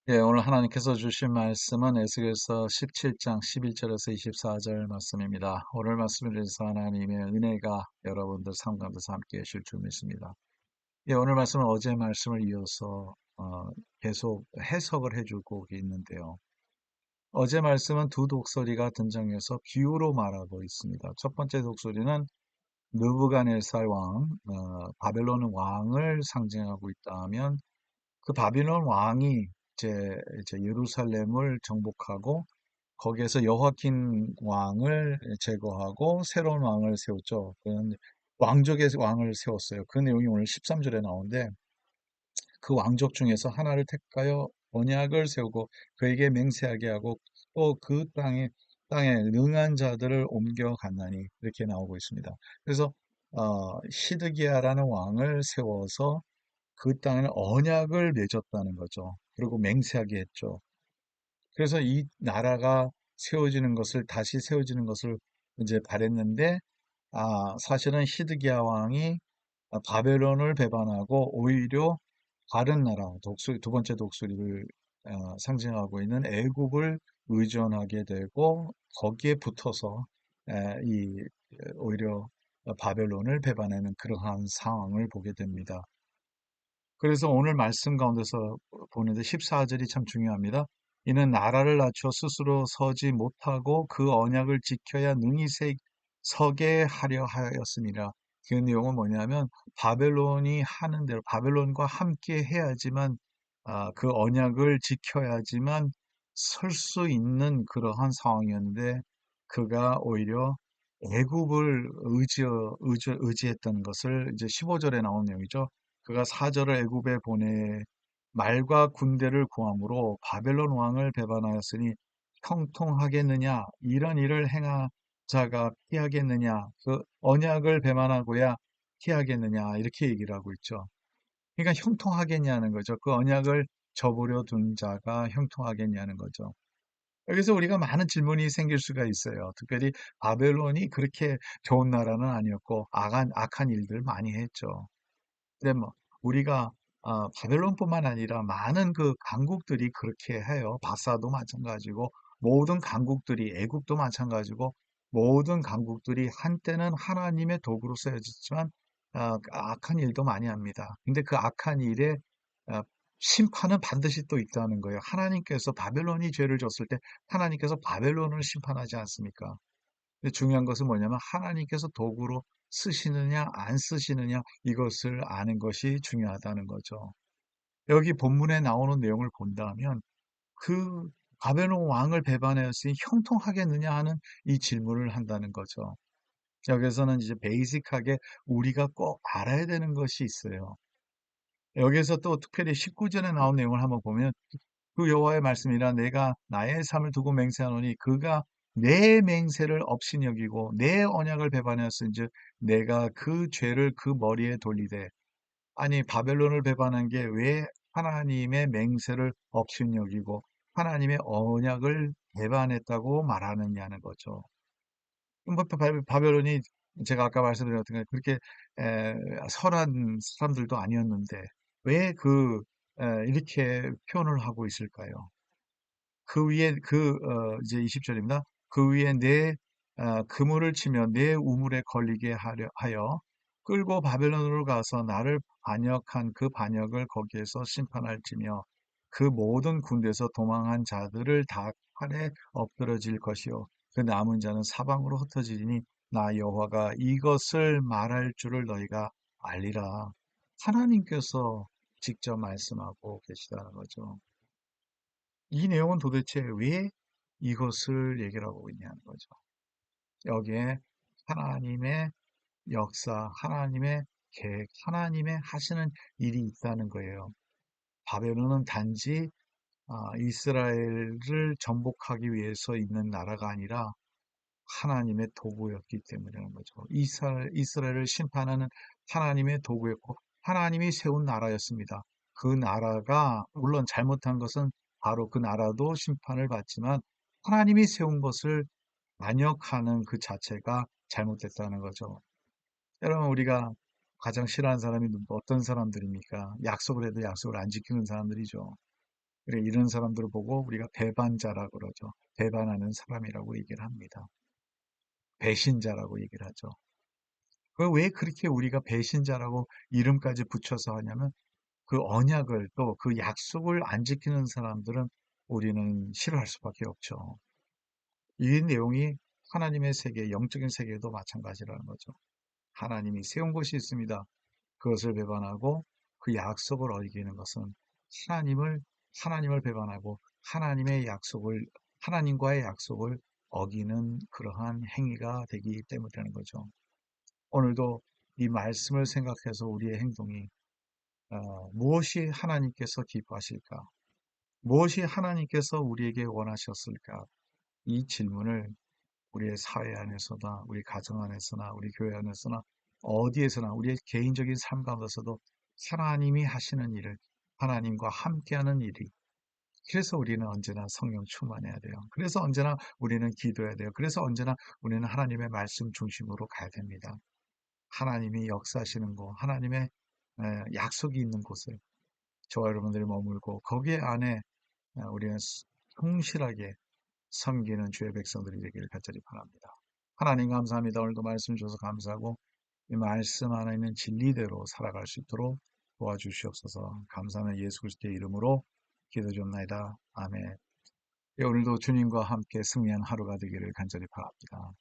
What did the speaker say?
예, 오늘 하나님께서 주신 말씀은 에스겔서 17장 11절에서 24절 말씀입니다. 오늘 말씀을 위해서 하나님의 은혜가 여러분들 삶 가운데서 함께 하실 줄 믿습니다. 예, 오늘 말씀은 어제 말씀을 이어서 계속 해석을 해주고 있는데요. 어제 말씀은 두 독소리가 등장해서 비유로 말하고 있습니다. 첫 번째 독소리는 느부갓네살 왕, 바벨론 왕을 상징하고 있다면 그 바빌론 왕이 이제 예루살렘을 정복하고 거기에서 여호와킨 왕을 제거하고 새로운 왕을 세웠죠. 그런 왕족의 왕을 세웠어요. 그 내용이 오늘 13절에 나오는데 그 왕족 중에서 하나를 택하여 언약을 세우고 그에게 맹세하게 하고 또 그 땅에 능한 자들을 옮겨갔나니 이렇게 나오고 있습니다. 그래서 시드기야라는 왕을 세워서 그 땅에는 언약을 맺었다는 거죠. 그리고 맹세하게 했죠. 그래서 이 나라가 세워지는 것을 다시 세워지는 것을 이제 바랬는데 사실은 히드기야 왕이 바벨론을 배반하고 오히려 다른 나라 두 번째 독수리를 상징하고 있는 애굽을 의존하게 되고 거기에 붙어서 오히려 바벨론을 배반하는 그러한 상황을 보게 됩니다. 그래서 오늘 말씀 가운데서 보는데 14절이 참 중요합니다. 이는 나라를 낮춰 스스로 서지 못하고 그 언약을 지켜야 능히 서게 하려 하였습니다. 그 내용은 뭐냐면 바벨론이 하는 대로 바벨론과 함께 해야지만 그 언약을 지켜야지만 설 수 있는 그러한 상황이었는데 그가 오히려 애굽을 의지했던 것을 이제 15절에 나온 내용이죠. 그가 사절을 애굽에 보내 말과 군대를 구함으로 바벨론 왕을 배반하였으니 형통하겠느냐 이런 일을 행한 자가 피하겠느냐 그 언약을 배반하고야 피하겠느냐 이렇게 얘기를 하고 있죠. 그러니까 형통하겠냐는 거죠. 그 언약을 저버려 둔 자가 형통하겠냐는 거죠. 여기서 우리가 많은 질문이 생길 수가 있어요. 특별히 바벨론이 그렇게 좋은 나라는 아니었고 악한 일들 많이 했죠. 근데 뭐 우리가 바벨론뿐만 아니라 많은 그 강국들이 그렇게 해요. 바사도 마찬가지고 모든 강국들이 애국도 마찬가지고 모든 강국들이 한때는 하나님의 도구로 쓰여졌지만 악한 일도 많이 합니다. 근데 그 악한 일에 어, 심판은 반드시 또 있다는 거예요. 하나님께서 바벨론이 죄를 졌을 때 하나님께서 바벨론을 심판하지 않습니까? 근데 중요한 것은 뭐냐면 하나님께서 도구로 쓰시느냐 안 쓰시느냐 이것을 아는 것이 중요하다는 거죠. 여기 본문에 나오는 내용을 본다면 그 바벨론 왕을 배반하였으니 형통하겠느냐 하는 이 질문을 한다는 거죠. 여기서는 이제 베이직하게 우리가 꼭 알아야 되는 것이 있어요. 여기서 또 특별히 19절에 나온 내용을 한번 보면 그 여호와의 말씀이라 내가 나의 삶을 두고 맹세하노니 그가 내 맹세를 업신 여기고 내 언약을 배반하였은즉 내가 그 죄를 그 머리에 돌리되 아니 바벨론을 배반한 게 왜 하나님의 맹세를 업신 여기고 하나님의 언약을 배반했다고 말하느냐는 거죠. 뭐 바벨론이 제가 아까 말씀드렸던 게 그렇게 에, 선한 사람들도 아니었는데 왜 이렇게 표현을 하고 있을까요? 그 위에 이제 20절입니다. 그 위에 내 그물을 치며 내 우물에 걸리게 하여 끌고 바벨론으로 가서 나를 반역한 그 반역을 거기에서 심판할지며 그 모든 군대에서 도망한 자들을 다 칼에 엎드러질 것이요 그 남은 자는 사방으로 흩어지리니 나 여호와가 이것을 말할 줄을 너희가 알리라. 하나님께서 직접 말씀하고 계시다는 거죠. 이 내용은 도대체 왜 이것을 얘기를 하고 있냐는 거죠. 여기에 하나님의 역사, 하나님의 계획, 하나님의 하시는 일이 있다는 거예요. 바벨론은 단지 이스라엘을 정복하기 위해서 있는 나라가 아니라 하나님의 도구였기 때문이라는 거죠. 이스라엘을 심판하는 하나님의 도구였고 하나님이 세운 나라였습니다. 그 나라가 물론 잘못한 것은 바로 그 나라도 심판을 받지만 하나님이 세운 것을 반역하는 그 자체가 잘못됐다는 거죠. 여러분 우리가 가장 싫어하는 사람이 어떤 사람들입니까? 약속을 해도 약속을 안 지키는 사람들이죠. 그래, 이런 사람들을 보고 우리가 배반자라고 그러죠. 배반하는 사람이라고 얘기를 합니다. 배신자라고 얘기를 하죠. 왜 그렇게 우리가 배신자라고 이름까지 붙여서 하냐면 그 언약을 또 그 약속을 안 지키는 사람들은 우리는 싫어할 수밖에 없죠. 이 내용이 하나님의 세계, 영적인 세계도 마찬가지라는 거죠. 하나님이 세운 것이 있습니다. 그것을 배반하고 그 약속을 어기는 것은 하나님을 하나님을 배반하고 하나님의 약속을 하나님과의 약속을 어기는 그러한 행위가 되기 때문이라는 거죠. 오늘도 이 말씀을 생각해서 우리의 행동이 무엇이 하나님께서 기뻐하실까? 무엇이 하나님께서 우리에게 원하셨을까? 이 질문을 우리의 사회 안에서나 우리 가정 안에서나 우리 교회 안에서나 어디에서나 우리의 개인적인 삶 가운데서도 하나님이 하시는 일을 하나님과 함께하는 일이 그래서 우리는 언제나 성령 충만해야 돼요. 그래서 언제나 우리는 기도해야 돼요. 그래서 언제나 우리는 하나님의 말씀 중심으로 가야 됩니다. 하나님이 역사하시는 곳, 하나님의 약속이 있는 곳을 저와 여러분들이 머물고 거기에 안에 우리는 성실하게 섬기는 주의 백성들이 되기를 간절히 바랍니다. 하나님 감사합니다. 오늘도 말씀 주셔서 감사하고 이 말씀 안에 있는 진리대로 살아갈 수 있도록 도와주시옵소서. 감사하는 예수 그리스도의 이름으로 기도 줍나이다. 아멘. 오늘도 주님과 함께 승리한 하루가 되기를 간절히 바랍니다.